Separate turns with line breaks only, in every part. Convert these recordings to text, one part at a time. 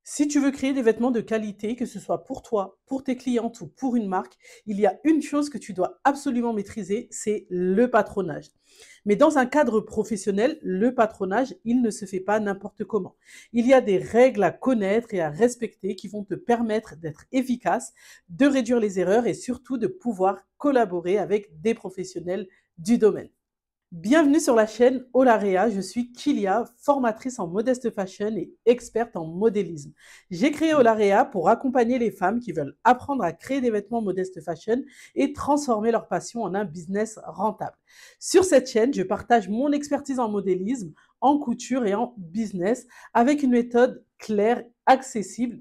Si tu veux créer des vêtements de qualité, que ce soit pour toi, pour tes clientes ou pour une marque, il y a une chose que tu dois absolument maîtriser, c'est le patronage. Mais dans un cadre professionnel, le patronage, il ne se fait pas n'importe comment. Il y a des règles à connaître et à respecter qui vont te permettre d'être efficace, de réduire les erreurs et surtout de pouvoir collaborer avec des professionnels du domaine. Bienvenue sur la chaîne Olarea, je suis Kilia, formatrice en modeste fashion et experte en modélisme. J'ai créé Olarea pour accompagner les femmes qui veulent apprendre à créer des vêtements modeste fashion et transformer leur passion en un business rentable. Sur cette chaîne, je partage mon expertise en modélisme, en couture et en business avec une méthode claire, accessible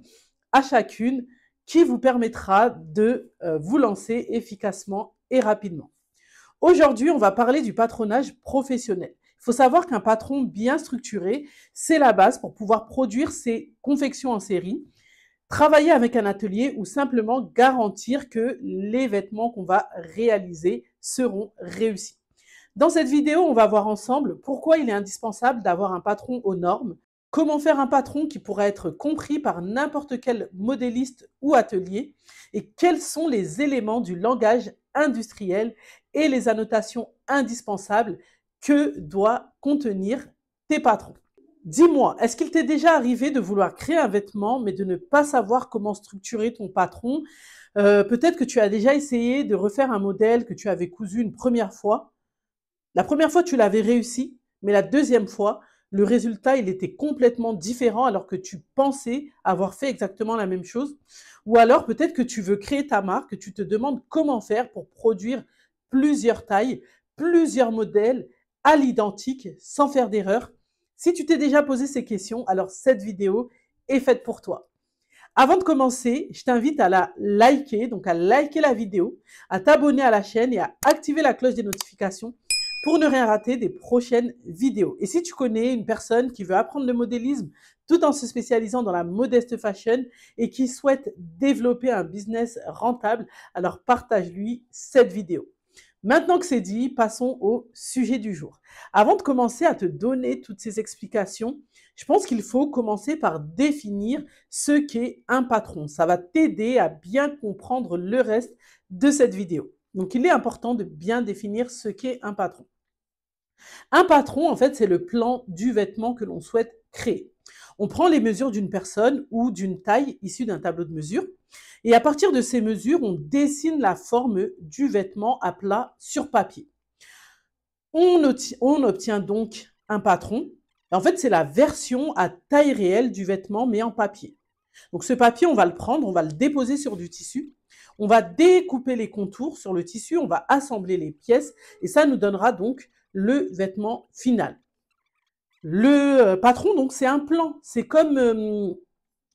à chacune qui vous permettra de vous lancer efficacement et rapidement. Aujourd'hui, on va parler du patronage professionnel. Il faut savoir qu'un patron bien structuré, c'est la base pour pouvoir produire ses confections en série, travailler avec un atelier ou simplement garantir que les vêtements qu'on va réaliser seront réussis. Dans cette vidéo, on va voir ensemble pourquoi il est indispensable d'avoir un patron aux normes, comment faire un patron qui pourra être compris par n'importe quel modéliste ou atelier et quels sont les éléments du langage industriel et les annotations indispensables que doit contenir tes patrons. Dis-moi, est-ce qu'il t'est déjà arrivé de vouloir créer un vêtement mais de ne pas savoir comment structurer ton patron? Peut-être que tu as déjà essayé de refaire un modèle que tu avais cousu une première fois. La première fois, tu l'avais réussi, mais la deuxième fois, le résultat, il était complètement différent alors que tu pensais avoir fait exactement la même chose. Ou alors, peut-être que tu veux créer ta marque, que tu te demandes comment faire pour produire plusieurs tailles, plusieurs modèles à l'identique sans faire d'erreur. Si tu t'es déjà posé ces questions, alors cette vidéo est faite pour toi. Avant de commencer, je t'invite à la liker, donc à liker la vidéo, à t'abonner à la chaîne et à activer la cloche des notifications pour ne rien rater des prochaines vidéos. Et si tu connais une personne qui veut apprendre le modélisme tout en se spécialisant dans la modeste fashion et qui souhaite développer un business rentable, alors partage-lui cette vidéo. Maintenant que c'est dit, passons au sujet du jour. Avant de commencer à te donner toutes ces explications, je pense qu'il faut commencer par définir ce qu'est un patron. Ça va t'aider à bien comprendre le reste de cette vidéo. Donc, il est important de bien définir ce qu'est un patron. Un patron, en fait, c'est le plan du vêtement que l'on souhaite créer. On prend les mesures d'une personne ou d'une taille issue d'un tableau de mesure et à partir de ces mesures, on dessine la forme du vêtement à plat sur papier. On obtient donc un patron. En fait, c'est la version à taille réelle du vêtement, mais en papier. Donc ce papier, on va le prendre, on va le déposer sur du tissu. On va découper les contours sur le tissu, on va assembler les pièces et ça nous donnera donc le vêtement final. Le patron, donc, c'est un plan. C'est comme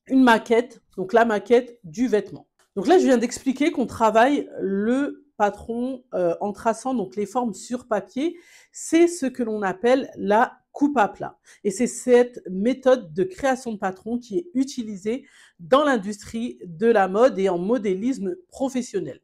une maquette, donc la maquette du vêtement. Donc là, je viens d'expliquer qu'on travaille le patron en traçant donc les formes sur papier. C'est ce que l'on appelle la coupe à plat. Et c'est cette méthode de création de patron qui est utilisée dans l'industrie de la mode et en modélisme professionnel.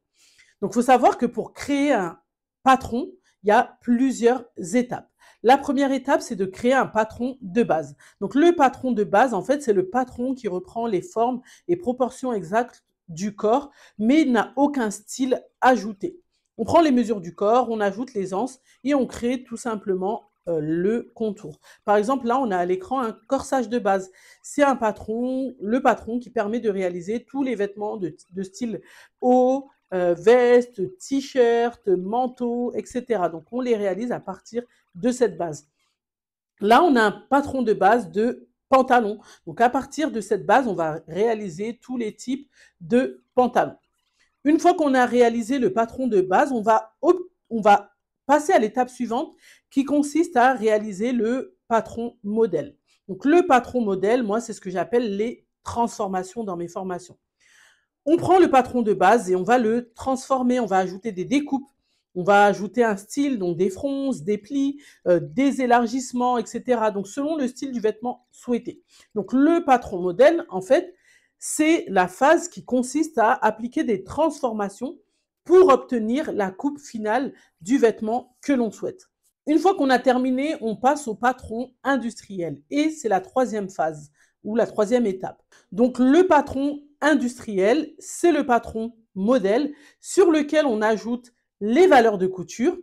Donc, il faut savoir que pour créer un patron, il y a plusieurs étapes. La première étape, c'est de créer un patron de base. Donc, le patron de base, en fait, c'est le patron qui reprend les formes et proportions exactes du corps, mais il n'a aucun style ajouté. On prend les mesures du corps, on ajoute les anses et on crée tout simplement le contour. Par exemple, là, on a à l'écran un corsage de base. C'est un patron, le patron qui permet de réaliser tous les vêtements de style haut, veste, t-shirt, manteau, etc. Donc, on les réalise à partir de cette base. Là, on a un patron de base de pantalon. Donc, à partir de cette base, on va réaliser tous les types de pantalons. Une fois qu'on a réalisé le patron de base, on va passer à l'étape suivante qui consiste à réaliser le patron modèle. Donc, le patron modèle, moi, c'est ce que j'appelle les transformations dans mes formations. On prend le patron de base et on va le transformer, on va ajouter des découpes, on va ajouter un style, donc des fronces, des plis, des élargissements, etc. Donc selon le style du vêtement souhaité. Donc le patron modèle, en fait, c'est la phase qui consiste à appliquer des transformations pour obtenir la coupe finale du vêtement que l'on souhaite. Une fois qu'on a terminé, on passe au patron industriel et c'est la troisième phase. ou la troisième étape. Donc le patron industriel, c'est le patron modèle sur lequel on ajoute les valeurs de couture,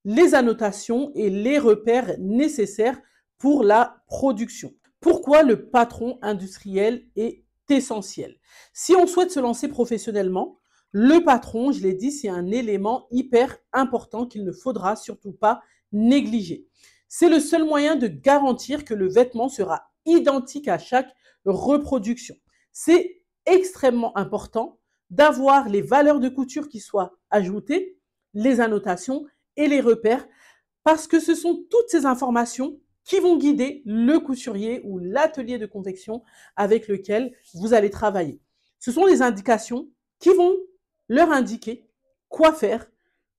les annotations et les repères nécessaires pour la production. Pourquoi le patron industriel est essentiel? Si on souhaite se lancer professionnellement, le patron, je l'ai dit, c'est un élément hyper important qu'il ne faudra surtout pas négliger. C'est le seul moyen de garantir que le vêtement sera identique à chaque reproduction. C'est extrêmement important d'avoir les valeurs de couture qui soient ajoutées, les annotations et les repères, parce que ce sont toutes ces informations qui vont guider le couturier ou l'atelier de confection avec lequel vous allez travailler. Ce sont des indications qui vont leur indiquer quoi faire,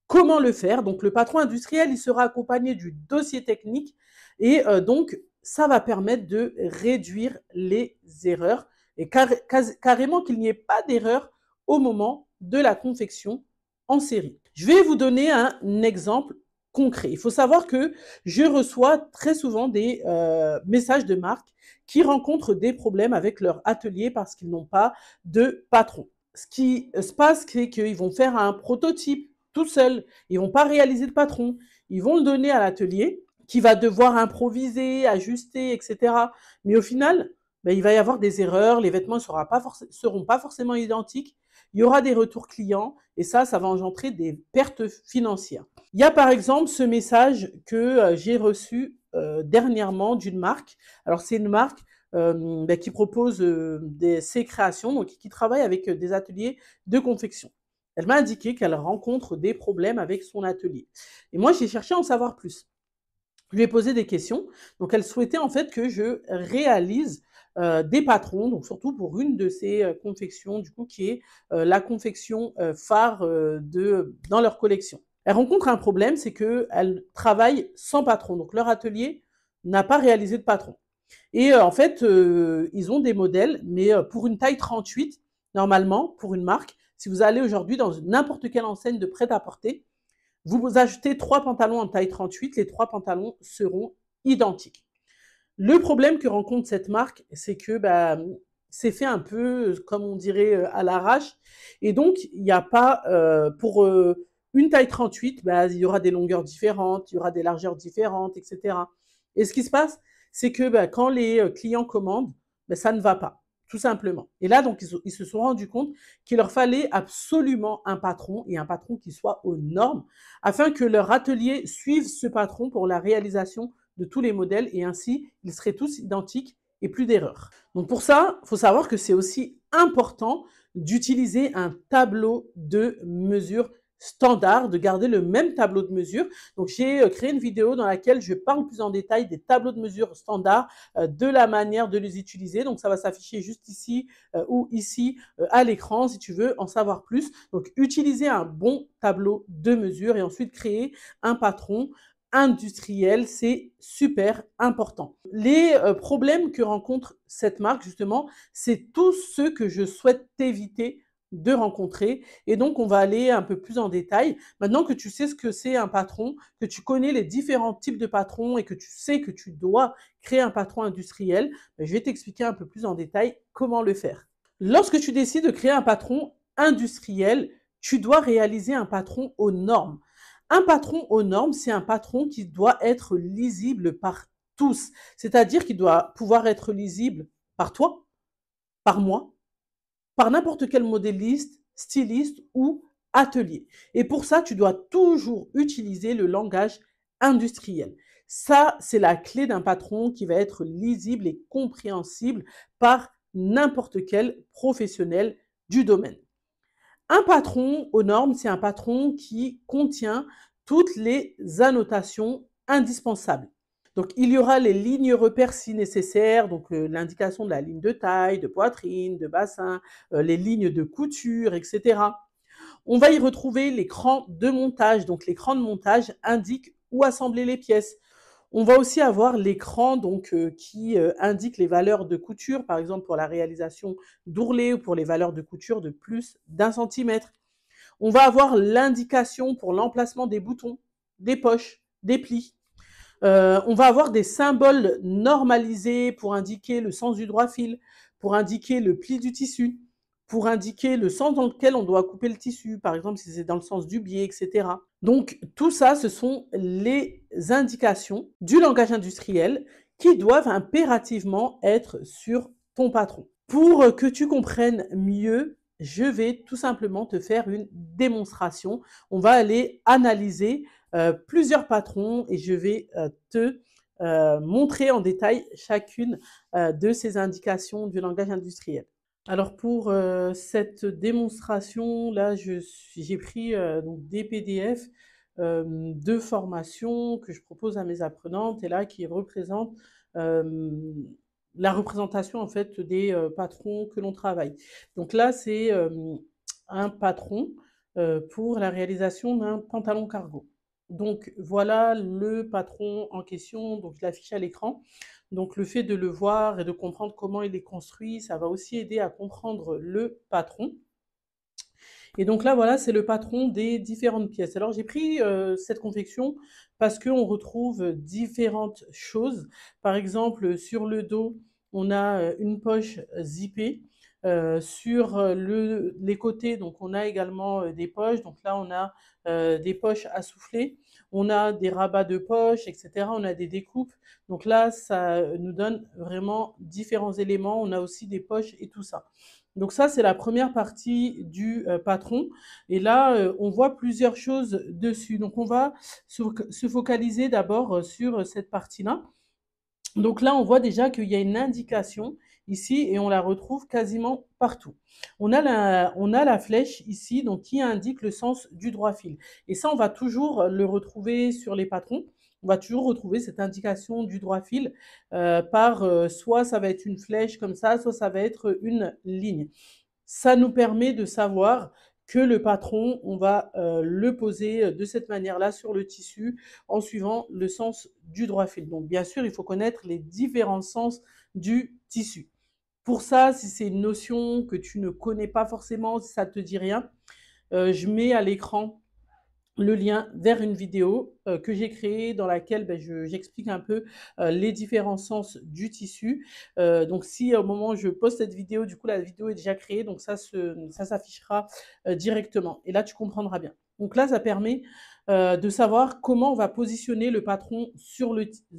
comment le faire. Donc le patron industriel, il sera accompagné du dossier technique et donc ça va permettre de réduire les erreurs et carrément qu'il n'y ait pas d'erreur au moment de la confection en série. Je vais vous donner un exemple concret. Il faut savoir que je reçois très souvent des messages de marques qui rencontrent des problèmes avec leur atelier parce qu'ils n'ont pas de patron. Ce qui se passe, c'est qu'ils vont faire un prototype tout seul. Ils vont pas réaliser de patron. Ils vont le donner à l'atelier qui va devoir improviser, ajuster, etc. Mais au final, il va y avoir des erreurs, les vêtements ne seront pas forcément identiques, il y aura des retours clients et ça va engendrer des pertes financières. Il y a par exemple ce message que j'ai reçu dernièrement d'une marque. Alors c'est une marque qui propose ses créations, donc qui travaille avec des ateliers de confection. Elle m'a indiqué qu'elle rencontre des problèmes avec son atelier. Et moi, j'ai cherché à en savoir plus. Je lui ai posé des questions. Donc, elle souhaitait en fait que je réalise des patrons, donc surtout pour une de ces confections, du coup, qui est la confection phare dans leur collection. Elle rencontre un problème, c'est qu'elle travaille sans patron. Donc, leur atelier n'a pas réalisé de patron. Et en fait, ils ont des modèles, mais pour une taille 38, normalement, pour une marque, si vous allez aujourd'hui dans n'importe quelle enseigne de prêt-à-porter, vous achetez 3 pantalons en taille 38, les 3 pantalons seront identiques. Le problème que rencontre cette marque, c'est que c'est fait un peu, comme on dirait, à l'arrache. Et donc, il n'y a pas, pour une taille 38, il y aura des longueurs différentes, il y aura des largeurs différentes, etc. Et ce qui se passe, c'est que quand les clients commandent, ça ne va pas, tout simplement. Et là, donc, ils se sont rendus compte qu'il leur fallait absolument un patron, et un patron qui soit aux normes, afin que leur atelier suive ce patron pour la réalisation de tous les modèles, et ainsi, ils seraient tous identiques et plus d'erreurs. Donc pour ça, il faut savoir que c'est aussi important d'utiliser un tableau de mesure standard, de garder le même tableau de mesure. Donc j'ai créé une vidéo dans laquelle je parle plus en détail des tableaux de mesure standards, de la manière de les utiliser. Donc ça va s'afficher juste ici ou ici à l'écran si tu veux en savoir plus. Donc utiliser un bon tableau de mesure et ensuite créer un patron industriel, c'est super important. Les problèmes que rencontre cette marque, justement, c'est tous ceux que je souhaite éviter de rencontrer. Et donc, on va aller un peu plus en détail. Maintenant que tu sais ce que c'est un patron, que tu connais les différents types de patrons et que tu sais que tu dois créer un patron industriel, je vais t'expliquer un peu plus en détail comment le faire. Lorsque tu décides de créer un patron industriel, tu dois réaliser un patron aux normes. Un patron aux normes, c'est un patron qui doit être lisible par tous. C'est-à-dire qu'il doit pouvoir être lisible par toi, par moi, par n'importe quel modéliste, styliste ou atelier. Et pour ça, tu dois toujours utiliser le langage industriel. Ça, c'est la clé d'un patron qui va être lisible et compréhensible par n'importe quel professionnel du domaine. Un patron aux normes, c'est un patron qui contient toutes les annotations indispensables. Donc, il y aura les lignes repères si nécessaire, donc l'indication de la ligne de taille, de poitrine, de bassin, les lignes de couture, etc. On va y retrouver l'écran de montage. Donc, l'écran de montage indique où assembler les pièces. On va aussi avoir l'écran qui indique les valeurs de couture, par exemple pour la réalisation d'ourlets ou pour les valeurs de couture de plus d'1 centimètre. On va avoir l'indication pour l'emplacement des boutons, des poches, des plis. On va avoir des symboles normalisés pour indiquer le sens du droit fil, pour indiquer le pli du tissu, pour indiquer le sens dans lequel on doit couper le tissu, par exemple si c'est dans le sens du biais, etc. Donc tout ça, ce sont les indications du langage industriel qui doivent impérativement être sur ton patron. Pour que tu comprennes mieux, je vais tout simplement te faire une démonstration. On va aller analyser plusieurs patrons et je vais te montrer en détail chacune de ces indications du langage industriel. Alors pour cette démonstration, là, j'ai pris donc des PDF de formation que je propose à mes apprenantes et là qui représentent la représentation en fait des patrons que l'on travaille. Donc là, c'est un patron pour la réalisation d'un pantalon cargo. Donc voilà le patron en question, donc je l'affiche à l'écran. Donc le fait de le voir et de comprendre comment il est construit, ça va aussi aider à comprendre le patron. Et donc là, voilà, c'est le patron des différentes pièces. Alors j'ai pris cette confection parce qu'on retrouve différentes choses. Par exemple, sur le dos, on a une poche zippée. Sur les côtés, donc on a également des poches. Donc là, on a des poches à souffler. On a des rabats de poches, etc. On a des découpes. Donc là, ça nous donne vraiment différents éléments. On a aussi des poches et tout ça. Donc ça, c'est la première partie du patron. Et là, on voit plusieurs choses dessus. Donc on va se focaliser d'abord sur cette partie-là. Donc là, on voit déjà qu'il y a une indication ici et on la retrouve quasiment partout. On a la flèche ici donc, qui indique le sens du droit fil. Et ça, on va toujours le retrouver sur les patrons. On va toujours retrouver cette indication du droit fil par soit ça va être une flèche comme ça, soit ça va être une ligne. Ça nous permet de savoir que le patron, on va le poser de cette manière-là sur le tissu en suivant le sens du droit fil. Donc bien sûr, il faut connaître les différents sens du tissu. Pour ça, si c'est une notion que tu ne connais pas forcément, si ça ne te dit rien, je mets à l'écran le lien vers une vidéo que j'ai créée dans laquelle j'explique un peu les différents sens du tissu. Donc si au moment où je poste cette vidéo, du coup la vidéo est déjà créée, donc ça s'affichera directement. Et là, tu comprendras bien. Donc là, ça permet de savoir comment on va positionner le patron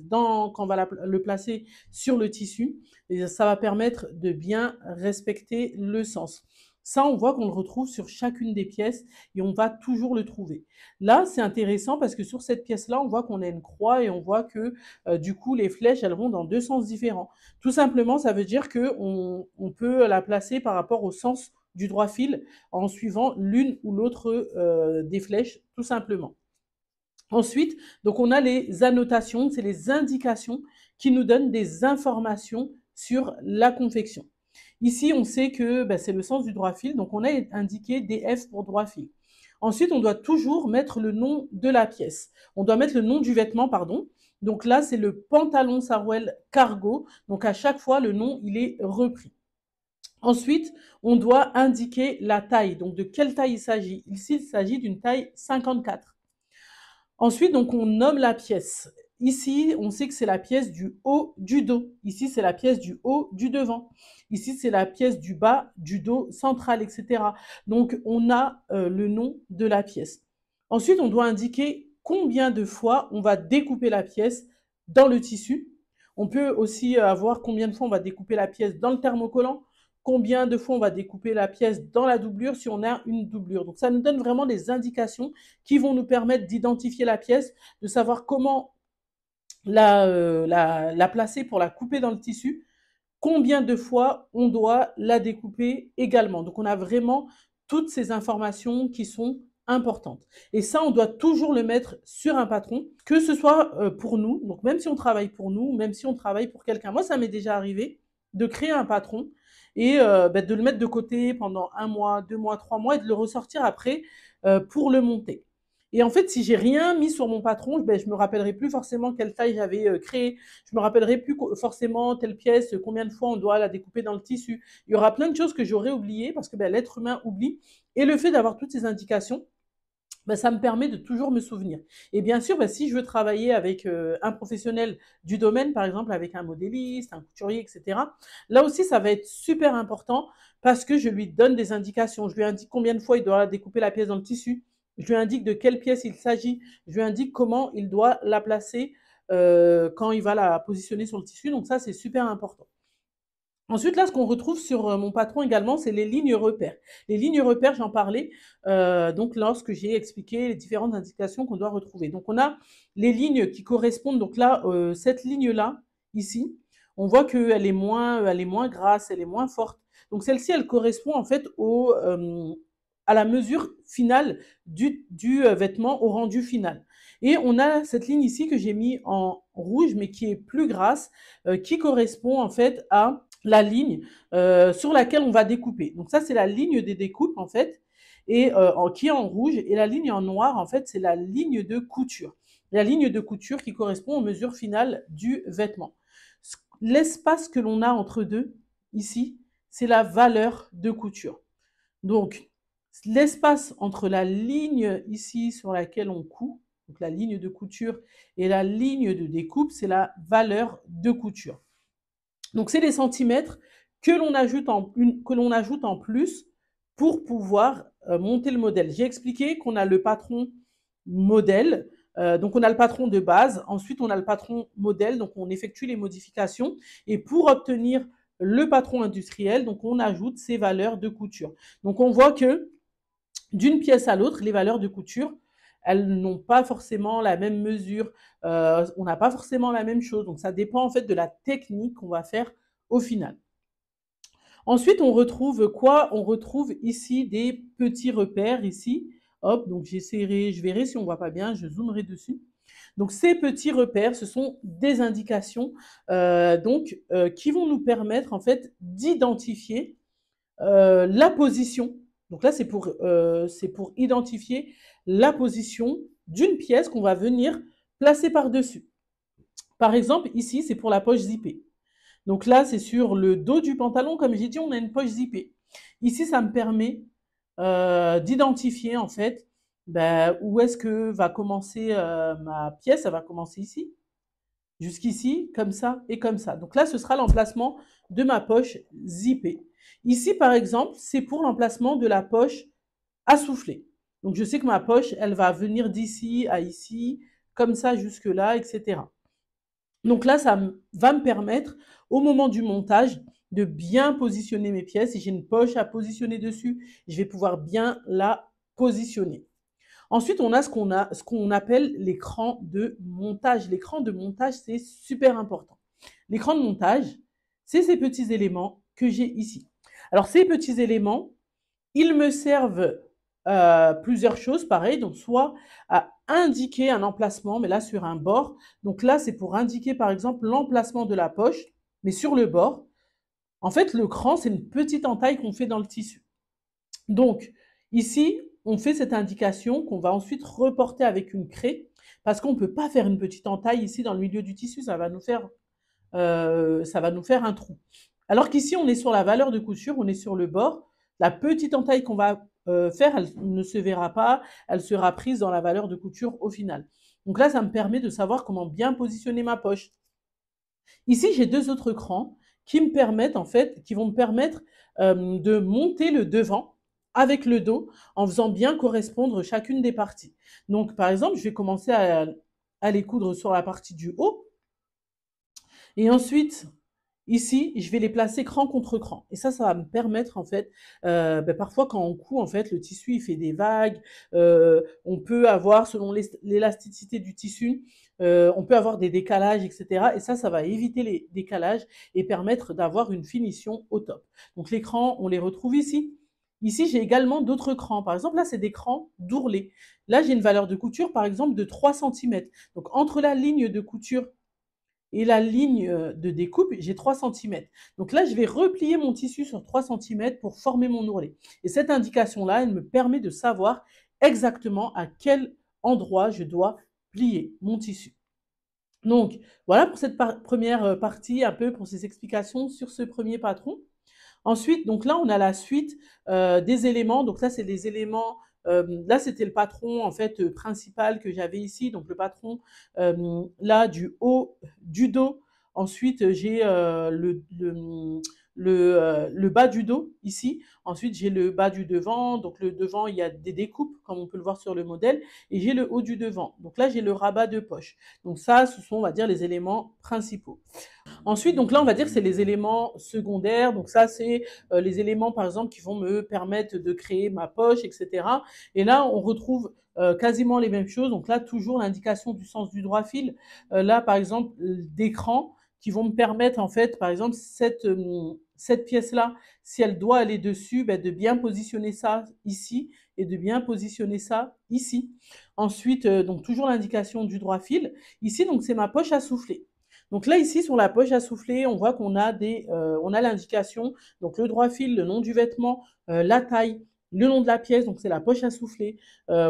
quand on va le placer sur le tissu. Et ça va permettre de bien respecter le sens. Ça, on voit qu'on le retrouve sur chacune des pièces et on va toujours le trouver. Là, c'est intéressant parce que sur cette pièce-là, on voit qu'on a une croix et on voit que du coup, les flèches, elles vont dans deux sens différents. Tout simplement, ça veut dire qu'on peut la placer par rapport au sens du droit fil en suivant l'une ou l'autre des flèches, tout simplement. Ensuite, donc on a les annotations, c'est les indications qui nous donnent des informations sur la confection. Ici, on sait que c'est le sens du droit fil, donc on a indiqué DF pour droit fil. Ensuite, on doit toujours mettre le nom de la pièce. On doit mettre le nom du vêtement, pardon. Donc là, c'est le pantalon Sarwell cargo. Donc à chaque fois, le nom, il est repris. Ensuite, on doit indiquer la taille. Donc de quelle taille il s'agit? Ici, il s'agit d'une taille 54. Ensuite, donc, on nomme la pièce. Ici, on sait que c'est la pièce du haut du dos. Ici, c'est la pièce du haut du devant. Ici, c'est la pièce du bas du dos central, etc. Donc, on a le nom de la pièce. Ensuite, on doit indiquer combien de fois on va découper la pièce dans le tissu. On peut aussi avoir combien de fois on va découper la pièce dans le thermocollant, combien de fois on va découper la pièce dans la doublure si on a une doublure. Donc ça nous donne vraiment des indications qui vont nous permettre d'identifier la pièce, de savoir comment la placer pour la couper dans le tissu, combien de fois on doit la découper également. Donc on a vraiment toutes ces informations qui sont importantes. Et ça, on doit toujours le mettre sur un patron, que ce soit pour nous, donc même si on travaille pour nous, même si on travaille pour quelqu'un. Moi, ça m'est déjà arrivé de créer un patron et de le mettre de côté pendant 1 mois, 2 mois, 3 mois et de le ressortir après pour le monter. Et en fait, si j'ai rien mis sur mon patron, je me rappellerai plus forcément quelle taille j'avais créé. Je me rappellerai plus forcément telle pièce, combien de fois on doit la découper dans le tissu. Il y aura plein de choses que j'aurais oubliées parce que l'être humain oublie. Et le fait d'avoir toutes ces indications, ben, ça me permet de toujours me souvenir. Et bien sûr, ben, si je veux travailler avec un professionnel du domaine, par exemple avec un modéliste, un couturier, etc., là aussi, ça va être super important parce que je lui donne des indications. Je lui indique combien de fois il doit découper la pièce dans le tissu. Je lui indique de quelle pièce il s'agit. Je lui indique comment il doit la placer quand il va la positionner sur le tissu. Donc ça, c'est super important. Ensuite, là, ce qu'on retrouve sur mon patron également, c'est les lignes repères. Les lignes repères, j'en parlais donc lorsque j'ai expliqué les différentes indications qu'on doit retrouver. Donc, on a les lignes qui correspondent. Donc là, cette ligne-là, ici, on voit qu'elle est moins grasse, elle est moins forte. Donc, celle-ci, elle correspond en fait à la mesure finale du vêtement, au rendu final. Et on a cette ligne ici que j'ai mis en rouge, mais qui est plus grasse, qui correspond en fait à la ligne sur laquelle on va découper. Donc ça, c'est la ligne des découpes en fait, et qui est en rouge. Et la ligne en noir, en fait, c'est la ligne de couture. La ligne de couture qui correspond aux mesures finales du vêtement. L'espace que l'on a entre deux, ici, c'est la valeur de couture. Donc, l'espace entre la ligne ici sur laquelle on coud, donc la ligne de couture, et la ligne de découpe, c'est la valeur de couture. Donc, c'est les centimètres que l'on ajoute en plus pour pouvoir monter le modèle. J'ai expliqué qu'on a le patron modèle, donc on a le patron de base, ensuite on a le patron modèle, donc on effectue les modifications, et pour obtenir le patron industriel, donc on ajoute ces valeurs de couture. Donc on voit que d'une pièce à l'autre, les valeurs de couture, elles n'ont pas forcément la même mesure, on n'a pas forcément la même chose. Donc ça dépend en fait de la technique qu'on va faire au final. Ensuite, on retrouve quoi? On retrouve ici des petits repères ici. Hop, donc j'essaierai, je verrai si on voit pas bien, je zoomerai dessus. Donc ces petits repères, ce sont des indications qui vont nous permettre en fait d'identifier la position. Donc là, c'est pour identifier la position d'une pièce qu'on va venir placer par-dessus. Par exemple, ici, c'est pour la poche zippée. Donc là, c'est sur le dos du pantalon. Comme j'ai dit, on a une poche zippée. Ici, ça me permet d'identifier en fait où est-ce que va commencer ma pièce. Ça va commencer ici, jusqu'ici, comme ça et comme ça. Donc là, ce sera l'emplacement de ma poche zippée. Ici, par exemple, c'est pour l'emplacement de la poche à souffler. Donc je sais que ma poche, elle va venir d'ici à ici, comme ça jusque-là, etc. Donc là, ça va me permettre, au moment du montage, de bien positionner mes pièces. Si j'ai une poche à positionner dessus, je vais pouvoir bien la positionner. Ensuite, on a ce qu'on appelle l'écran de montage. L'écran de montage, c'est super important. L'écran de montage, c'est ces petits éléments que j'ai ici. Alors, ces petits éléments, ils me servent plusieurs choses, pareil. Donc, soit à indiquer un emplacement, mais là, sur un bord. Donc là, c'est pour indiquer, par exemple, l'emplacement de la poche, mais sur le bord. En fait, le cran, c'est une petite entaille qu'on fait dans le tissu. Donc, ici, on fait cette indication qu'on va ensuite reporter avec une craie, parce qu'on ne peut pas faire une petite entaille ici dans le milieu du tissu, ça va nous faire un trou. Alors qu'ici, on est sur la valeur de couture, on est sur le bord. La petite entaille qu'on va faire, elle ne se verra pas, elle sera prise dans la valeur de couture au final. Donc là, ça me permet de savoir comment bien positionner ma poche. Ici, j'ai deux autres crans qui vont me permettre de monter le devant avec le dos en faisant bien correspondre chacune des parties. Donc, par exemple, je vais commencer à les coudre sur la partie du haut. Et ensuite, ici, je vais les placer cran contre cran. Et ça va me permettre, en fait, parfois quand on coud, en fait, le tissu, il fait des vagues. On peut avoir, selon l'élasticité du tissu, on peut avoir des décalages, etc. Et ça va éviter les décalages et permettre d'avoir une finition au top. Donc, les crans, on les retrouve ici. Ici, j'ai également d'autres crans. Par exemple, là, c'est des crans d'ourlet. Là, j'ai une valeur de couture, par exemple, de 3 cm. Donc, entre la ligne de couture et la ligne de découpe, j'ai 3 cm. Donc là, je vais replier mon tissu sur 3 cm pour former mon ourlet. Et cette indication-là, elle me permet de savoir exactement à quel endroit je dois plier mon tissu. Donc, voilà pour cette première partie, un peu pour ces explications sur ce premier patron. Ensuite, donc là, on a la suite des éléments. Donc là, c'est les éléments Là, c'était le patron en fait principal que j'avais ici. Donc le patron là du haut du dos. Ensuite, j'ai le bas du dos ici. Ensuite, j'ai le bas du devant. Donc le devant, il y a des découpes, comme on peut le voir sur le modèle. Et j'ai le haut du devant. Donc là, j'ai le rabat de poche. Donc ça, ce sont, on va dire, les éléments principaux. Ensuite, donc là, on va dire que c'est les éléments secondaires. Donc ça, c'est les éléments, par exemple, qui vont me permettre de créer ma poche, etc. Et là, on retrouve quasiment les mêmes choses. Donc là, toujours l'indication du sens du droit fil. Là, par exemple, d'écran qui vont me permettre, en fait, par exemple, cette pièce-là, si elle doit aller dessus, ben, de bien positionner ça ici et de bien positionner ça ici. Ensuite, donc toujours l'indication du droit fil. Ici, donc c'est ma poche à souffler. Donc là, ici, sur la poche à souffler, on voit qu'on a on a l'indication, donc le droit fil, le nom du vêtement, la taille, le nom de la pièce, donc c'est la poche à souffler,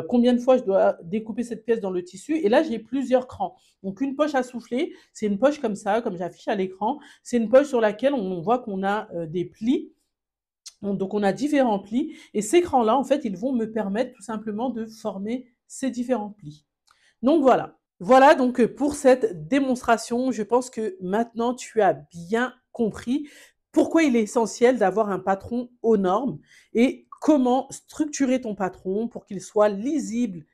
combien de fois je dois découper cette pièce dans le tissu. Et là, j'ai plusieurs crans. Donc une poche à souffler, c'est une poche comme ça, comme j'affiche à l'écran. C'est une poche sur laquelle on voit qu'on a des plis. Donc on a différents plis. Et ces crans-là, en fait, ils vont me permettre tout simplement de former ces différents plis. Donc voilà. Voilà donc pour cette démonstration. Je pense que maintenant tu as bien compris pourquoi il est essentiel d'avoir un patron aux normes et comment structurer ton patron pour qu'il soit lisible,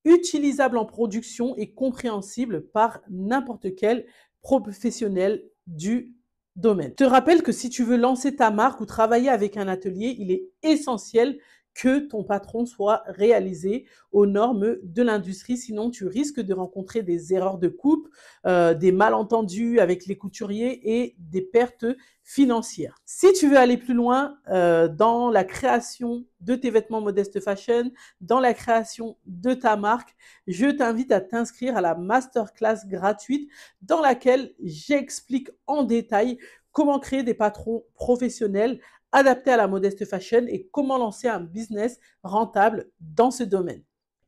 utilisable en production et compréhensible par n'importe quel professionnel du domaine. Je te rappelle que si tu veux lancer ta marque ou travailler avec un atelier, il est essentiel que ton patron soit réalisé aux normes de l'industrie. Sinon, tu risques de rencontrer des erreurs de coupe, des malentendus avec les couturiers et des pertes financières. Si tu veux aller plus loin dans la création de tes vêtements Modest Fashion, dans la création de ta marque, je t'invite à t'inscrire à la masterclass gratuite dans laquelle j'explique en détail comment créer des patrons professionnels adaptés à la Modest Fashion et comment lancer un business rentable dans ce domaine.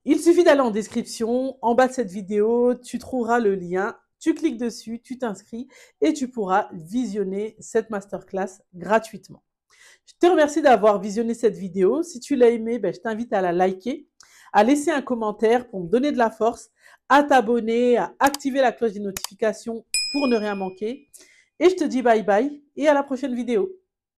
Il suffit d'aller en description, en bas de cette vidéo, tu trouveras le lien, tu cliques dessus, tu t'inscris et tu pourras visionner cette masterclass gratuitement. Je te remercie d'avoir visionné cette vidéo. Si tu l'as aimée, je t'invite à la liker, à laisser un commentaire pour me donner de la force, à t'abonner, à activer la cloche des notifications pour ne rien manquer. Et je te dis bye bye et à la prochaine vidéo.